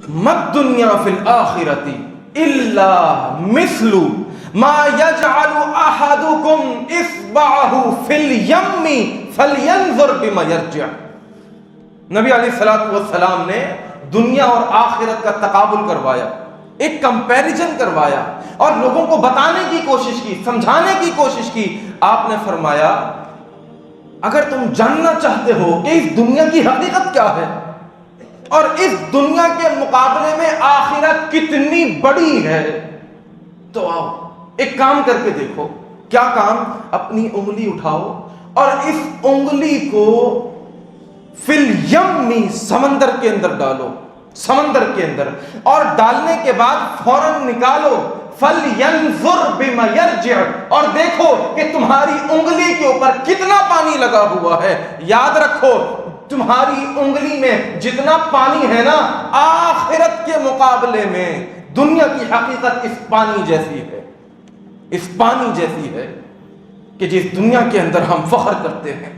مد دنیا فی الآخرۃ الا مثل ما یجعل احدکم اصبعہ فی الیم فلینظر بما یرجع۔ نبی علیہ الصلوۃ والسلام نے دنیا اور آخرت کا تقابل کروایا، ایک کمپیریزن کروایا اور لوگوں کو بتانے کی کوشش کی، سمجھانے کی کوشش کی۔ آپ نے فرمایا اگر تم جاننا چاہتے ہو کہ اس دنیا کی حقیقت کیا ہے اور اس دنیا کے مقابلے میں آخرت کتنی بڑی ہے، تو آؤ ایک کام کر کے دیکھو۔ کیا کام؟ اپنی انگلی اٹھاؤ اور اس انگلی کو فی الیم، سمندر کے اندر ڈالو، سمندر کے اندر، اور ڈالنے کے بعد فوراً نکالو، فَلْيَنْظُرْ بِمَا يَرْجِعُ، اور دیکھو کہ تمہاری انگلی کے اوپر کتنا پانی لگا ہوا ہے۔ یاد رکھو تمہاری انگلی میں جتنا پانی ہے نا، آخرت کے مقابلے میں دنیا کی حقیقت اس پانی جیسی ہے، اس پانی جیسی ہے کہ جس دنیا کے اندر ہم فخر کرتے ہیں،